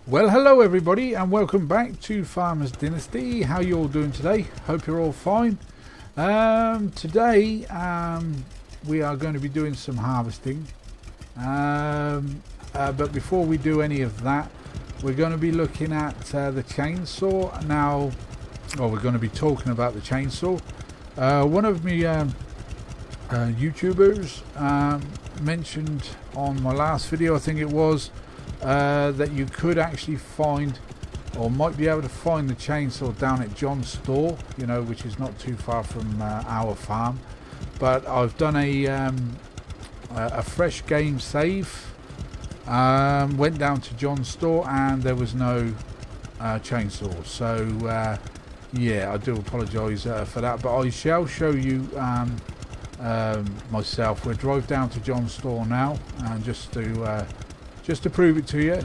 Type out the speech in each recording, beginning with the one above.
Well, hello everybody and welcome back to Farmers Dynasty. How you all doing today? Hope you're all fine. Today we are going to be doing some harvesting, but before we do any of that, we're going to be looking at the chainsaw now. Well, we're going to be talking about the chainsaw. One of me YouTubers mentioned on my last video, I think it was, that you could actually find, or might be able to find, the chainsaw down at John's store, you know, which is not too far from our farm. But I've done a fresh game save, went down to John's store and there was no chainsaw. So yeah, I do apologise for that, but I shall show you myself. We'll drive down to John's store now, and just to prove it to you.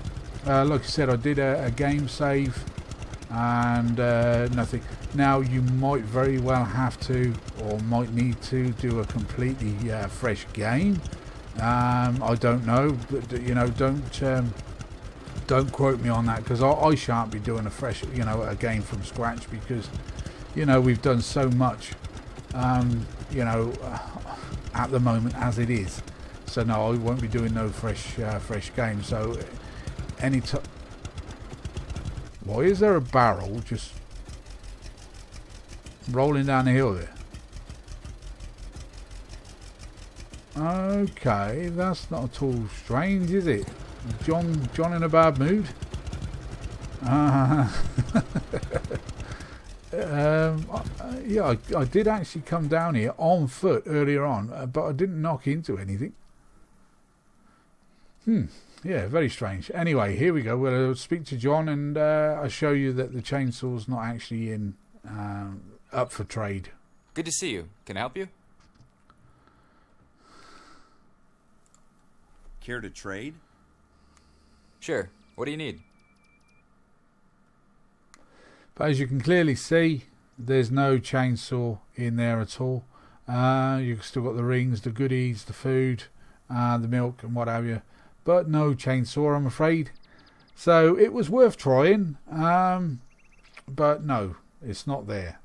Like I said, I did a game save and nothing. Now you might very well have to, or might need to, do a completely fresh game. I don't know, but you know, don't quote me on that, because I shan't be doing a fresh, you know, a game from scratch, because you know we've done so much, you know, at the moment as it is. So no, I won't be doing no fresh game. So any time. Why is there a barrel just rolling down the hill there? Okay, that's not at all strange, is it? John in a bad mood? Yeah, I did actually come down here on foot earlier on, but I didn't knock into anything. Yeah, very strange. Anyway, here we go. We'll speak to John and I'll show you that the chainsaw's not actually in up for trade. Good to see you. Can I help you? Care to trade? Sure. What do you need? But as you can clearly see, there's no chainsaw in there at all. You've still got the rings, the goodies, the food, the milk and what have you. But no chainsaw, I'm afraid. So it was worth trying, but no, it's not there.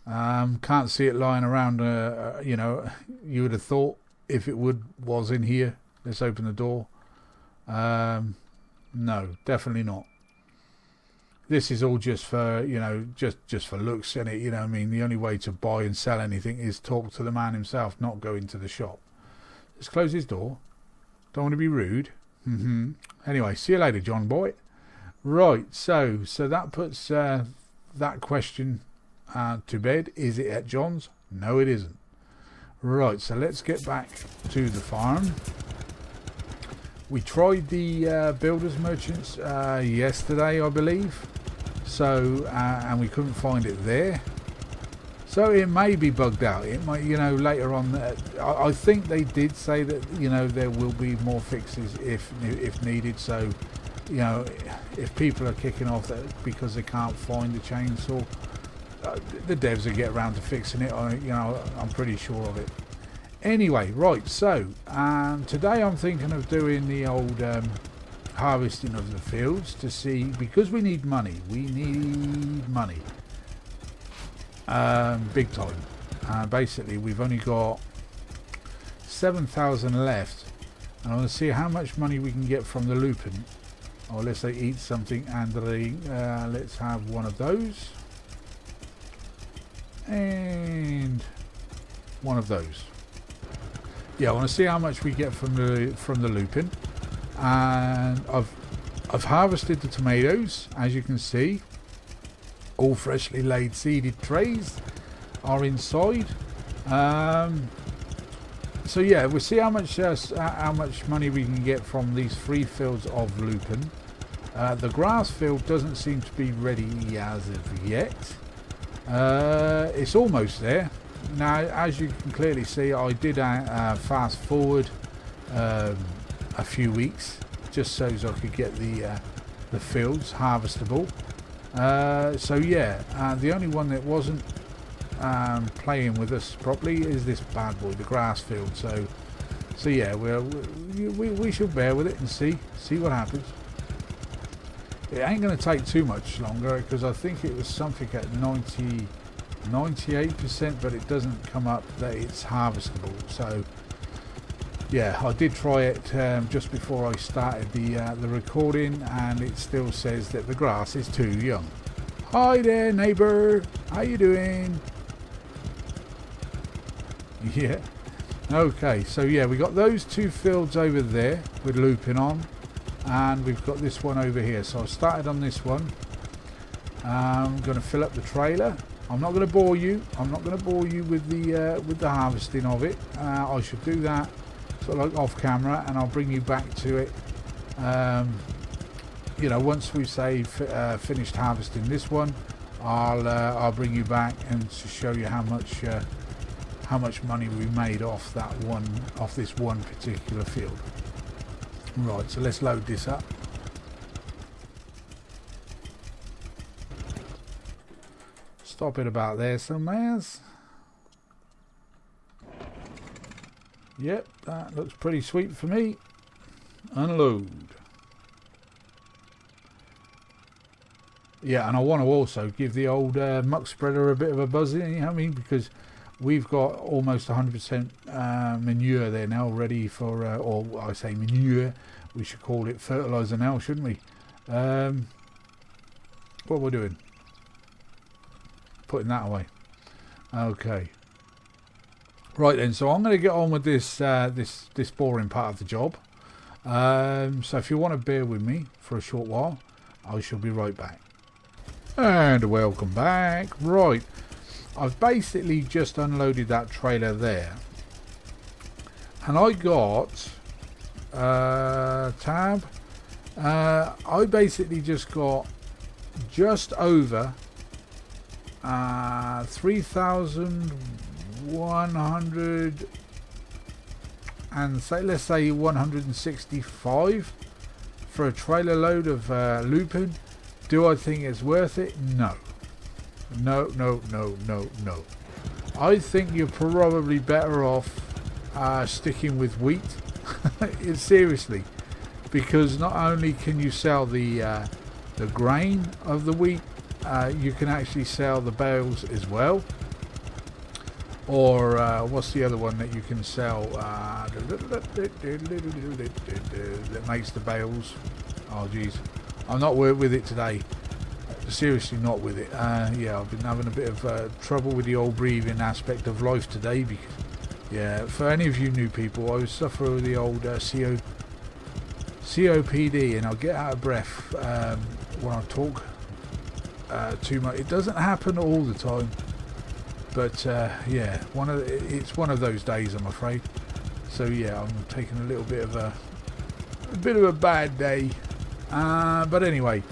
Can't see it lying around. You know, you would have thought if it was in here. Let's open the door. No, definitely not. This is all just for, you know, just for looks, isn't it? You know what I mean? The only way to buy and sell anything is talk to the man himself, not go into the shop. Let's close his door. Don't want to be rude. Anyway, see you later, John boy. Right, so that puts that question to bed. Is it at John's? No, it isn't. Right, so let's get back to the farm. We tried the builders merchants yesterday, I believe. So and we couldn't find it there. So it may be bugged out. It might, you know, later on. I think they did say that, you know, there will be more fixes if needed. So, you know, if people are kicking off that because they can't find the chainsaw, the devs will get around to fixing it. You know, I'm pretty sure of it. Anyway, right. So today I'm thinking of doing the old harvesting of the fields to see, because we need money. We need money. Big time. Basically, we've only got 7,000 left, and I want to see how much money we can get from the Lupine. Or let's say eat something and let's have one of those and one of those. Yeah, I want to see how much we get from the Lupine. And I've harvested the tomatoes, as you can see. All freshly laid seeded trays are inside. So yeah, we'll see how much money we can get from these 3 fields of Lupine. The grass field doesn't seem to be ready as of yet. It's almost there. Now, as you can clearly see, I did fast forward a few weeks just so as I could get the fields harvestable. So yeah, the only one that wasn't playing with us properly is this bad boy, the grass field. So yeah, we shall bear with it and see what happens. It ain't going to take too much longer because I think it was something at 98%, but it doesn't come up that it's harvestable. So yeah, I did try it just before I started the recording, and it still says that the grass is too young. Hi there, neighbour. How you doing? Yeah. Okay, so yeah, we got those 2 fields over there with Lupine on, and we've got this one over here. So I started on this one. I'm going to fill up the trailer. I'm not going to bore you. I'm not going to bore you with the harvesting of it. I should do that sort of like off camera, and I'll bring you back to it. You know, once we say finished harvesting this one, I'll bring you back and to show you how much money we made off this one particular field. Right, so let's load this up. Stop it about there somewheres. Yep, that looks pretty sweet for me. Unload. Yeah, and I want to also give the old muck spreader a bit of a buzz in, you know what I mean? Because we've got almost 100% manure there now, ready for, or I say manure, we should call it fertilizer now, shouldn't we? What we're doing? Putting that away. Okay. Right then, so I'm going to get on with this this boring part of the job. So if you want to bear with me for a short while, I shall be right back. And welcome back. Right, I've basically just unloaded that trailer there, and I got tab. I basically just got just over 3,100 and let's say 165 for a trailer load of Lupine. Do I think it's worth it? No. No. I think you're probably better off sticking with wheat. Seriously, because not only can you sell the grain of the wheat, you can actually sell the bales as well. Or what's the other one that you can sell that makes the bales? Oh geez, I'm not with it today. Seriously, not with it. Yeah, I've been having a bit of trouble with the old breathing aspect of life today, because yeah, for any of you new people, I suffer with the old COPD, and I'll get out of breath when I talk too much. It doesn't happen all the time, but yeah, it's one of those days, I'm afraid. So yeah, I'm taking a little bit of a bad day. But anyway,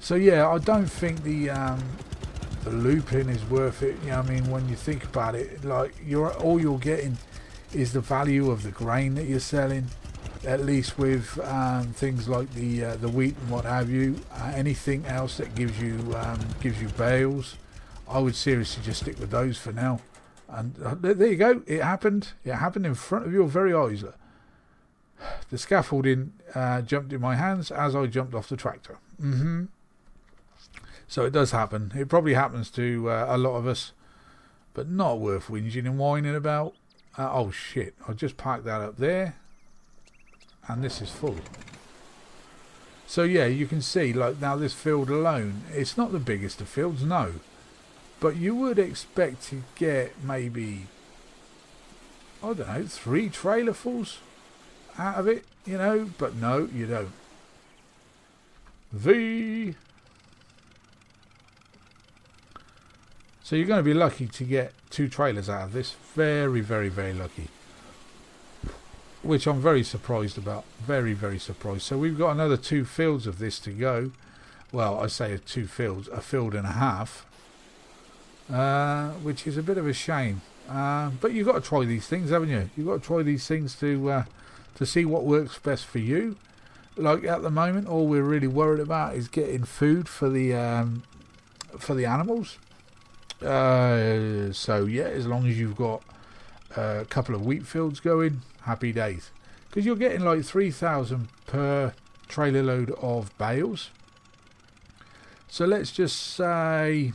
so yeah, I don't think the Lupine is worth it. You know what I mean? When you think about it, like all you're getting is the value of the grain that you're selling. At least with things like the wheat and what have you. Anything else that gives you bales, I would seriously just stick with those for now. And there you go. It happened. It happened in front of your very eyes. The scaffolding jumped in my hands as I jumped off the tractor. So it does happen. It probably happens to a lot of us, but not worth whinging and whining about. Oh shit! I just parked that up there, and this is full. So yeah, you can see, like now this field alone, it's not the biggest of fields, no, but you would expect to get maybe, I don't know, 3 trailerfuls out of it, you know, but no, you don't. So you're going to be lucky to get 2 trailers out of this. Very, very, very lucky. Which I'm very surprised about. Very, very surprised. So we've got another 2 fields of this to go. Well, I say 2 fields, a field and a half. Which is a bit of a shame. But you've got to try these things, haven't you? You've got to try these things to see what works best for you. Like at the moment, all we're really worried about is getting food for the animals. So yeah, as long as you've got a couple of wheat fields going, happy days. Because you're getting like 3,000 per trailer load of bales. So let's just say,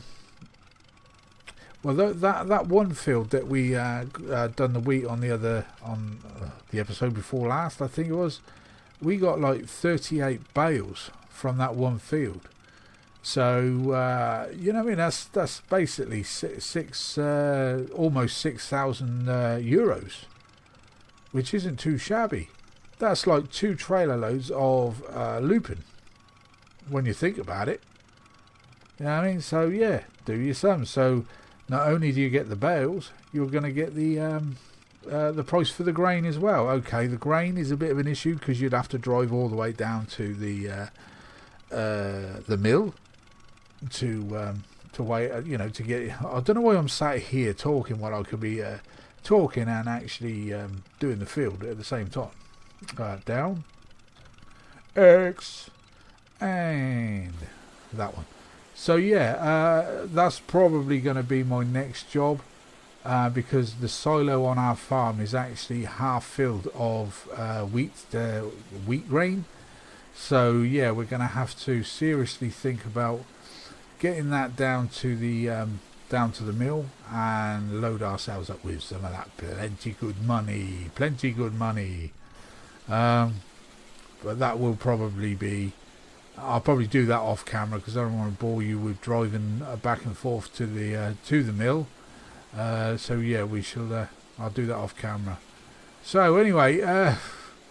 well, that one field that we done the wheat on the episode before last, I think it was, we got like 38 bales from that one field. So you know, I mean, that's basically almost 6,000 euros, which isn't too shabby. That's like 2 trailer loads of lupin, when you think about it. You know what I mean? So yeah, do your sum. So not only do you get the bales, you're going to get the price for the grain as well. Okay, the grain is a bit of an issue because you'd have to drive all the way down to the mill to wait, you know, to get. I don't know why I'm sat here talking while I could be talking and actually doing the field at the same time. Down, X, and that one. So yeah, that's probably going to be my next job, because the silo on our farm is actually half filled of wheat grain. So yeah, we're going to have to seriously think about getting that down to the mill and load ourselves up with some of that plenty good money. But that will probably be, I'll probably do that off camera because I don't want to bore you with driving back and forth to the mill. So yeah, we shall. I'll do that off camera. So anyway,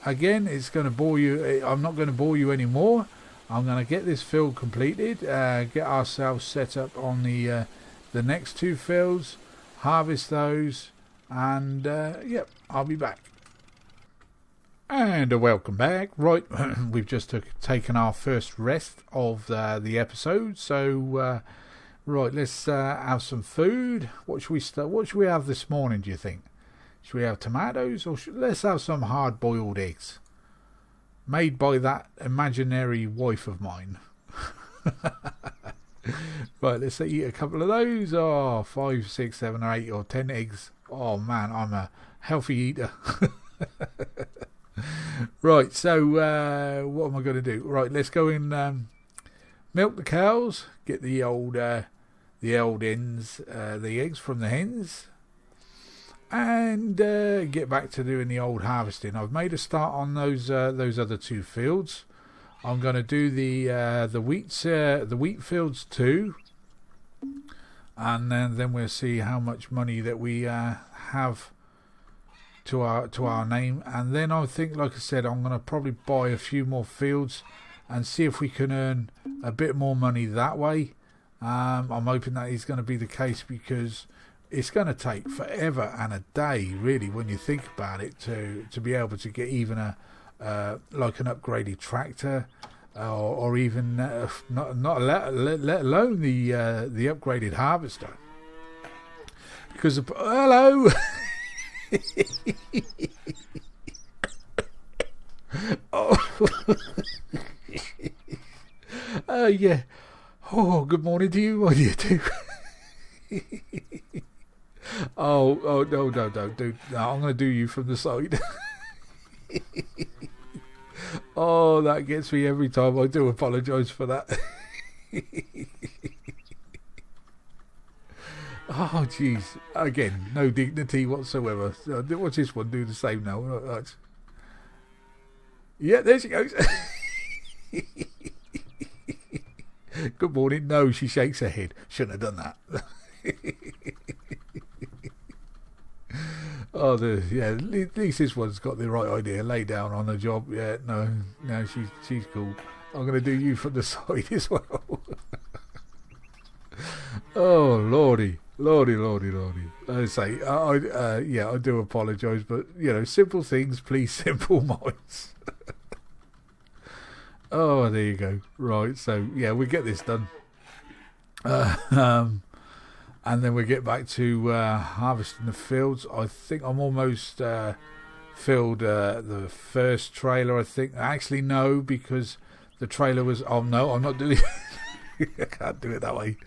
again, it's going to bore you. I'm not going to bore you anymore. I'm going to get this field completed, get ourselves set up on the next 2 fields, harvest those, and yep, I'll be back. And welcome back. Right, we've just taken our first rest of the episode. So, right, let's have some food. What should we start? What should we have this morning? Do you think? Should we have tomatoes, or let's have some hard-boiled eggs made by that imaginary wife of mine? Right, let's eat a couple of those. Oh, 5, 6, 7, or 8, or 10 eggs. Oh man, I'm a healthy eater. Right, so what am I going to do? Right, let's go and milk the cows, get the old hens, the eggs from the hens, and get back to doing the old harvesting. I've made a start on those other 2 fields. I'm going to do the wheat fields too, and then we'll see how much money that we have to our name. And then I think, like I said, I'm going to probably buy a few more fields and see if we can earn a bit more money that way. I'm hoping that is going to be the case, because it's going to take forever and a day, really, when you think about it, to be able to get even a like an upgraded tractor, or even not let alone the upgraded harvester. Because hello. Oh. Yeah. Oh, good morning to you. What do you do? Oh no, dude. No, I'm going to do you from the side. Oh, that gets me every time. I do apologise for that. Oh, jeez. Again, no dignity whatsoever. Watch this one do the same now. Right. Yeah, there she goes. Good morning. No, she shakes her head. Shouldn't have done that. Oh, at least this one's got the right idea. Lay down on the job. Yeah, no, she's cool. I'm going to do you from the side as well. Oh, lordy. I say, I do apologise, but simple things please simple minds. Oh, there you go. Right, so yeah, we get this done, and then we get back to harvesting the fields. I think I'm almost filled the first trailer. I think actually no, because the trailer was. Oh no, I'm not doing. I can't do it that way.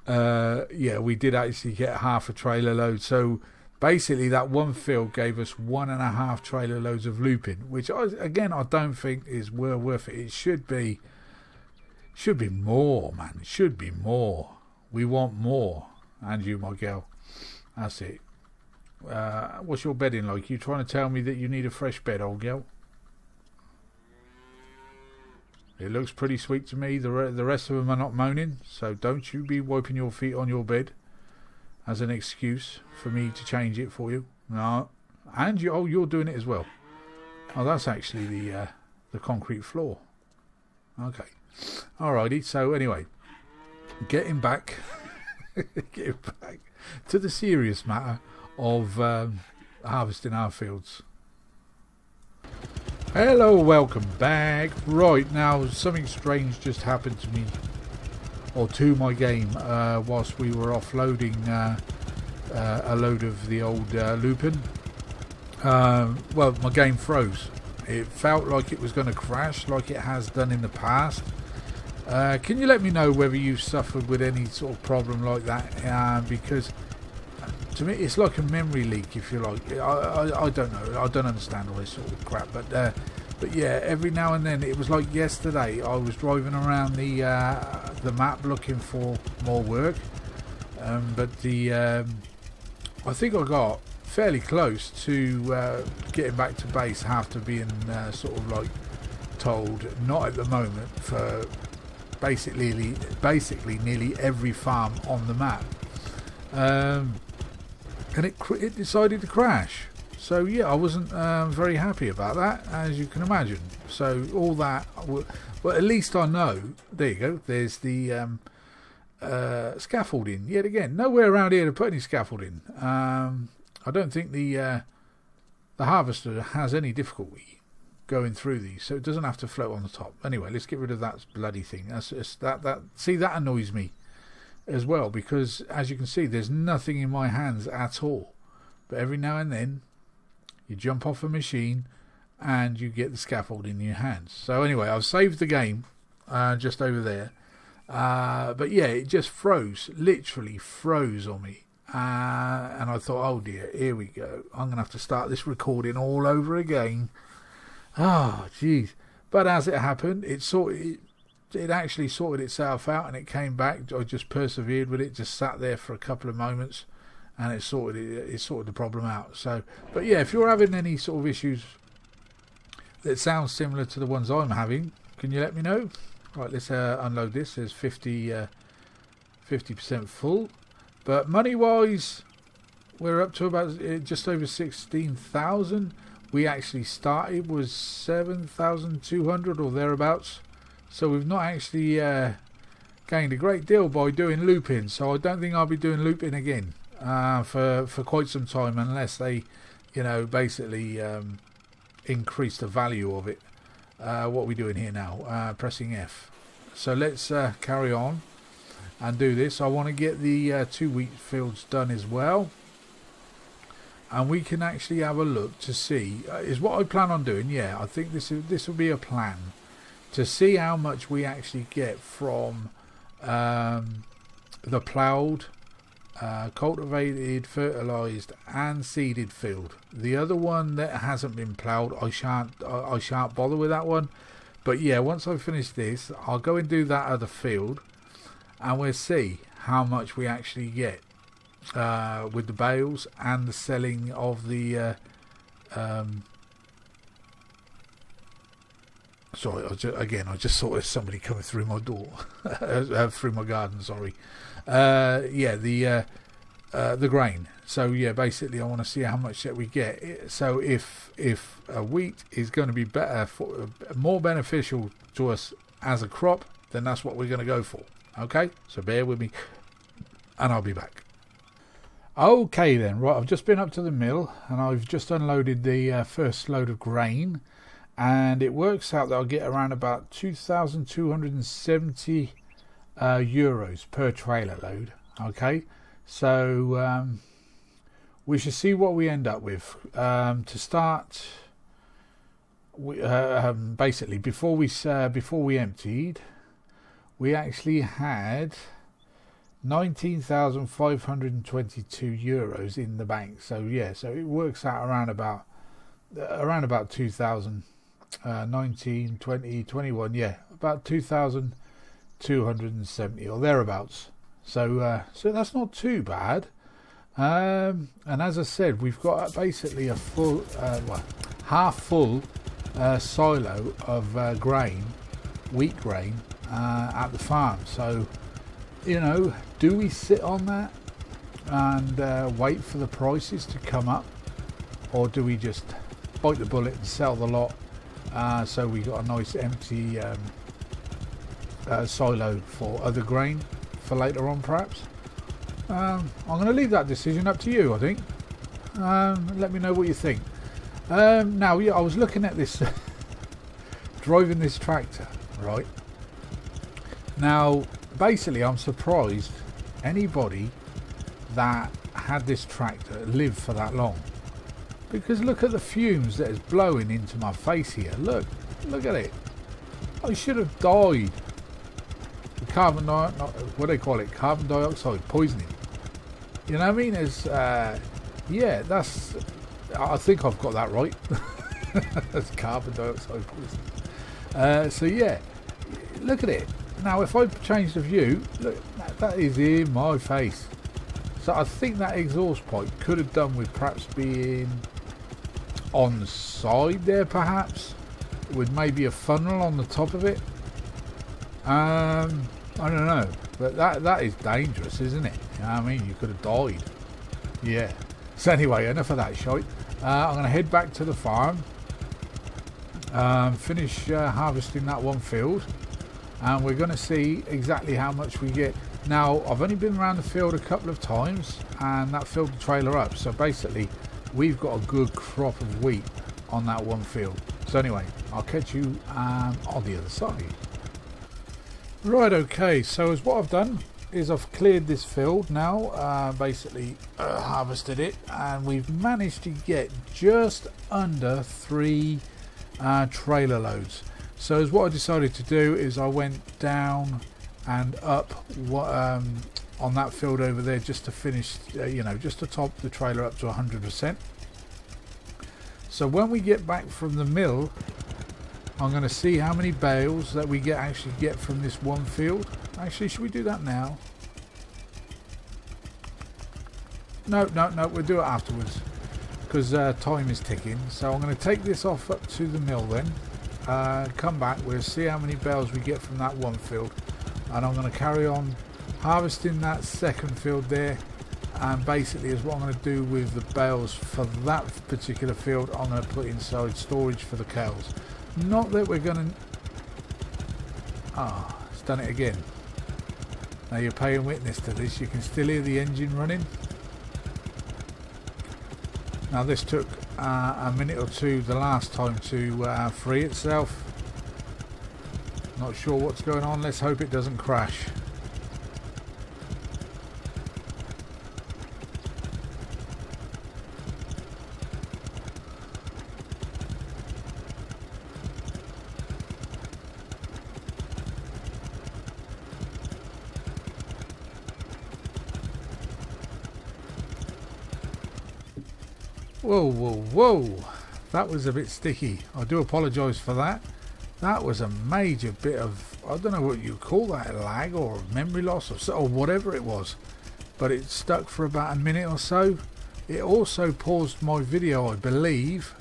Yeah, we did actually get half a trailer load. So basically, that one field gave us 1.5 trailer loads of lupine, which I don't think is worth it. It should be, Should be more, man. It should be more. We want more. And you, my girl. That's it. What's your bedding like? You trying to tell me that you need a fresh bed, old girl? It looks pretty sweet to me. The rest of them are not moaning. So don't you be wiping your feet on your bed as an excuse for me to change it for you. No. And you're doing it as well. Oh, that's actually the concrete floor. Okay. Alrighty. So anyway, getting back to the serious matter of harvesting our fields. Hello, welcome back. Right, now something strange just happened to me, or to my game, whilst we were offloading a load of the old Lupine. Well, my game froze. It felt like it was going to crash like it has done in the past. Can you let me know whether you've suffered with any sort of problem like that? Because to me it's like a memory leak, if you like. I don't know. I don't understand all this sort of crap. But yeah, every now and then, it was like yesterday, I was driving around the map looking for more work. But I think I got fairly close to getting back to base after being sort of like told not at the moment for basically nearly every farm on the map, and it decided to crash. So yeah, I wasn't very happy about that, as you can imagine. So all that, well, at least I know. There you go. There's the scaffolding yet again. Nowhere around here to put any scaffolding. I don't think the harvester has any difficulty going through these, so it doesn't have to float on the top. Anyway, let's get rid of that bloody thing. See, that annoys me as well, because as you can see, there's nothing in my hands at all. But every now and then, you jump off a machine and you get the scaffold in your hands. So anyway, I've saved the game just over there. But yeah, it just froze, literally froze on me. And I thought, oh dear, here we go. I'm going to have to start this recording all over again. Oh, jeez. But as it happened, it actually sorted itself out and it came back. I just persevered with it, just sat there for a couple of moments, and it sorted the problem out. So, but yeah, if you're having any sort of issues that sound similar to the ones I'm having, can you let me know? Right, let's unload this. There's 50% full. But money-wise, we're up to about just over 16,000. We actually started was 7,200 or thereabouts. So we've not actually gained a great deal by doing looping. So I don't think I'll be doing looping again for quite some time, unless they, basically increase the value of it. What are we doing here now? Pressing F. So let's carry on and do this. I want to get the 2 wheat fields done as well, and we can actually have a look to see is what I plan on doing. Yeah, I think this will be a plan to see how much we actually get from the ploughed, cultivated, fertilized and seeded field. The other one that hasn't been ploughed, I shan't bother with that one. But yeah, once I finish this, I'll go and do that other field, and we'll see how much we actually get with the bales and the selling of the sorry, I just saw somebody coming through my door through my garden, sorry. Yeah, the grain. So yeah, basically I want to see how much that we get. So if wheat is going to be better, more beneficial to us as a crop, then that's what we're going to go for. Okay, so bear with me and I'll be back. Okay then, right, I've just been up to the mill and I've just unloaded the first load of grain, and it works out that I'll get around about 2,270 euros per trailer load. Okay, so we should see what we end up with. To start, basically before we emptied, we actually had 19,522 euros in the bank. So yeah, so it works out around about 2,000, 19, 20, 21, yeah, about 2,000 270 or thereabouts. So that's not too bad. And as I said, we've got basically a full, half full silo of grain, wheat grain, at the farm. So, do we sit on that and wait for the prices to come up, or do we just bite the bullet and sell the lot? So we got a nice empty silo for other grain for later on, perhaps. I'm going to leave that decision up to you, I think. Let me know what you think. Now, I was looking at this, driving this tractor, right? Now, basically, I'm surprised anybody that had this tractor lived for that long. Because look at the fumes that is blowing into my face here. Look at it. I should have died. The carbon dioxide poisoning. You know what I mean? It's, yeah, that's, I think I've got that right. That's carbon dioxide poisoning. So yeah, look at it. Now if I change the view, look, that is in my face. So I think that exhaust pipe could have done with perhaps being on the side there, perhaps, with maybe a funnel on the top of it. I don't know, but that is dangerous, isn't it? You know what I mean? You could have died. Yeah. So anyway, enough of that shite. I'm going to head back to the farm, finish harvesting that one field, and we're going to see exactly how much we get. Now, I've only been around the field a couple of times, and that filled the trailer up. So basically, we've got a good crop of wheat on that one field. So anyway, I'll catch you on the other side. Right, okay, so as what I've done is I've cleared this field now, basically harvested it, and we've managed to get just under 3 trailer loads. So as what I decided to do is I went down and up on that field over there just to finish, just to top the trailer up to 100%. So when we get back from the mill, I'm going to see how many bales that we actually get from this one field. Actually, should we do that now? No, we'll do it afterwards because time is ticking. So I'm going to take this off up to the mill then. Come back, we'll see how many bales we get from that one field, and I'm going to carry on harvesting that second field there. And basically is what I'm going to do with the bales for that particular field. I'm going to put inside storage for the cows. Not that we're going to... it's done it again. Now you're paying witness to this. You can still hear the engine running. Now this took a minute or two the last time to free itself. Not sure what's going on. Let's hope it doesn't crash. Whoa, that was a bit sticky. I do apologise for that. That was a major bit of, I don't know what you call that, lag or memory loss or whatever it was, but it stuck for about a minute or so. It also paused my video, I believe,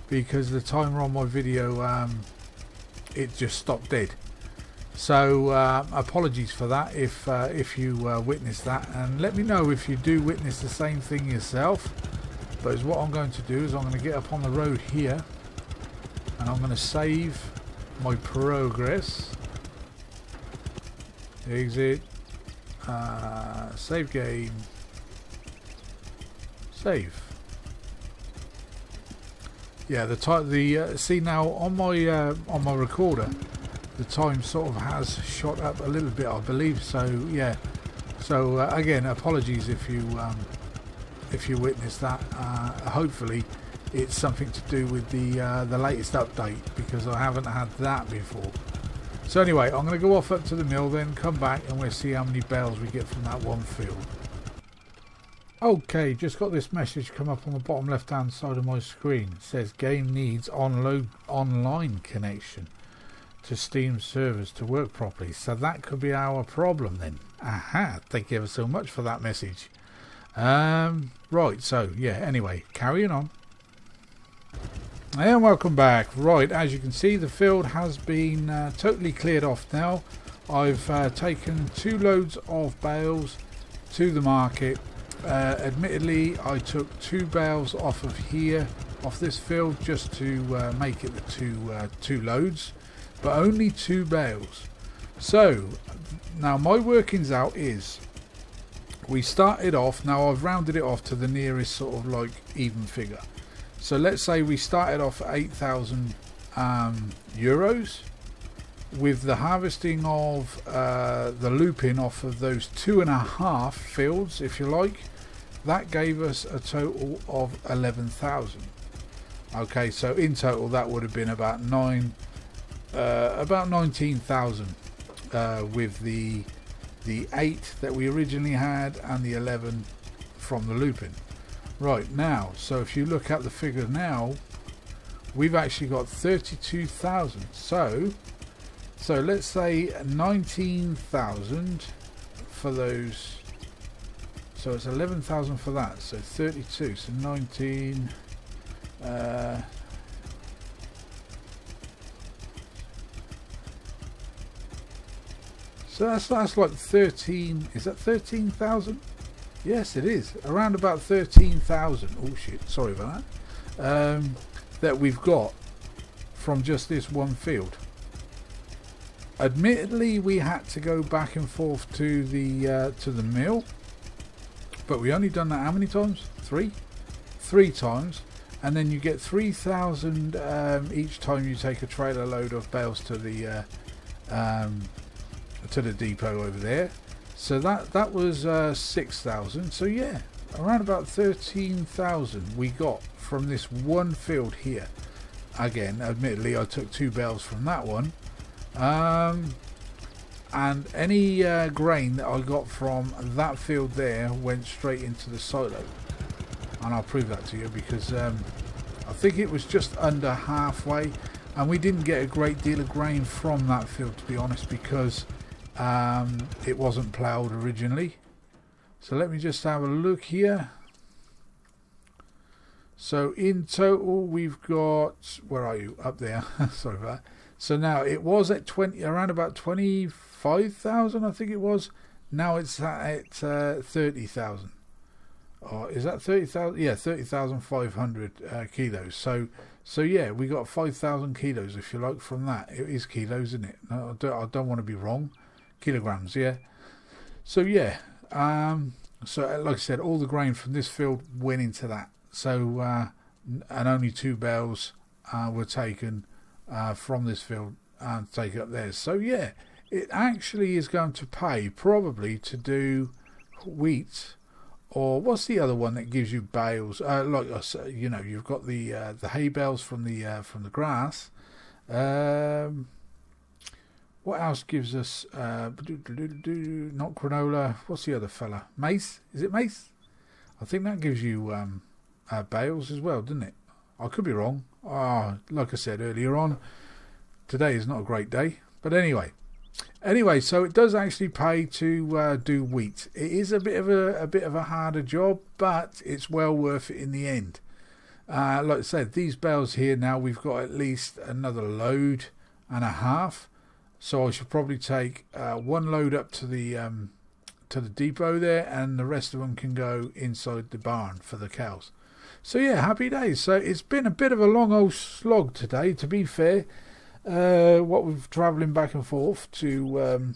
because the timer on my video, it just stopped dead. So apologies for that if you witnessed that, and let me know if you do witness the same thing yourself. But as what I'm going to do is I'm going to get up on the road here, and I'm going to save my progress. Exit, save game, save. Yeah, see now on my recorder, the time sort of has shot up a little bit, I believe. So yeah, so again, apologies if you witness that. Hopefully it's something to do with the latest update, because I haven't had that before. So anyway, I'm going to go off up to the mill, then come back and we'll see how many bales we get from that one field. Okay, just got this message come up on the bottom left hand side of my screen. It says game needs online connection. to Steam servers to work properly. So that could be our problem then. Aha, thank you ever so much for that message. Right, so yeah, anyway, carrying on. And welcome back. Right, as you can see, the field has been totally cleared off now. I've taken 2 loads of bales to the market. Admittedly, I took 2 bales off of here, off this field, just to make it the two loads, but only 2 bales. So now my workings out is, we started off, now I've rounded it off to the nearest sort of like even figure. So let's say we started off at 8,000 euros. With the harvesting of the lupine off of those 2.5 fields, if you like, that gave us a total of 11,000. Okay, so in total that would have been about 19,000 with the 8 that we originally had and the 11 from the lupine. Right, now, so if you look at the figure now, we've actually got 32,000. So let's say 19,000 for those. So it's 11,000 for that. So 32. So 19. So that's like 13. Is that 13,000? Yes, it is. Around about 13,000. Oh shit! Sorry about that. That we've got from just this one field. Admittedly, we had to go back and forth to the mill, but we only done that how many times? 3 times, and then you get 3,000 each time you take a trailer load of bales to the depot over there. So that was 6,000. So yeah, around about 13,000 we got from this one field here. Again, admittedly, I took 2 bales from that one. And any grain that I got from that field there went straight into the silo, and I'll prove that to you because I think it was just under halfway, and we didn't get a great deal of grain from that field, to be honest, because it wasn't ploughed originally. So let me just have a look here. So in total we've got, where are you? Up there. Sorry about that. So now it was at around about 25,000, I think it was. Now it's at 30,000. Or is that 30,000? Yeah, 30,500 kilos. So yeah, we got 5,000 kilos, if you like, from that. It is kilos, isn't it? No, I don't want to be wrong. Kilograms, yeah. So yeah, so like I said, all the grain from this field went into that. So and only 2 bales were taken from this field and take it up there. So yeah, it actually is going to pay probably to do wheat, or what's the other one that gives you bales? Like you know, you've got the hay bales from the grass. What else gives us? Not granola. What's the other fella? Mace? Is it mace? I think that gives you bales as well, doesn't it? I could be wrong. Like I said earlier on, today is not a great day. But anyway, so it does actually pay to do wheat. It is a bit of a harder job, but it's well worth it in the end. Like I said, these bales here now, we've got at least another load and a half. So I should probably take 1 load up to the depot there, and the rest of them can go inside the barn for the cows. So yeah, happy days. So it's been a bit of a long old slog today, to be fair. What we've travelling back and forth to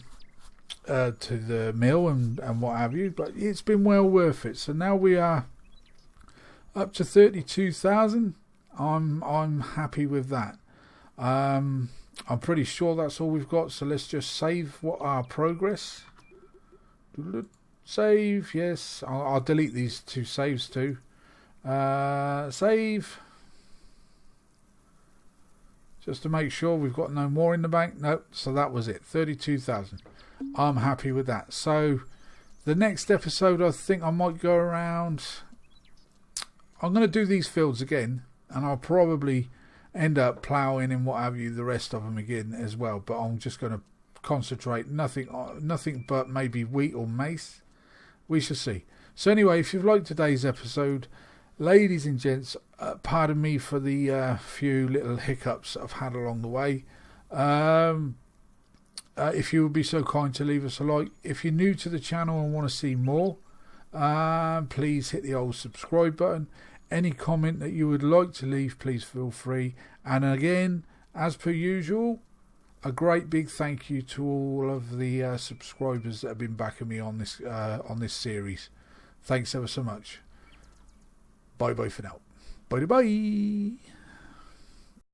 the mill and what have you, but it's been well worth it. So now we are up to 32,000. I'm happy with that. I'm pretty sure that's all we've got. So let's just save what our progress. Save, yes. I'll delete these 2 saves too. Save. Just to make sure we've got no more in the bank. Nope. So that was it. 32,000. I'm happy with that. So the next episode, I think I might go around. I'm going to do these fields again, and I'll probably end up ploughing and what have you the rest of them again as well. But I'm just going to concentrate nothing but maybe wheat or maize. We shall see. So anyway, if you've liked today's episode, ladies and gents, pardon me for the few little hiccups that I've had along the way. If you would be so kind to leave us a like. If you're new to the channel and want to see more, please hit the old subscribe button. Any comment that you would like to leave, please feel free. And again, as per usual, a great big thank you to all of the subscribers that have been backing me on this series. Thanks ever so much. Bye bye for now. Bye bye.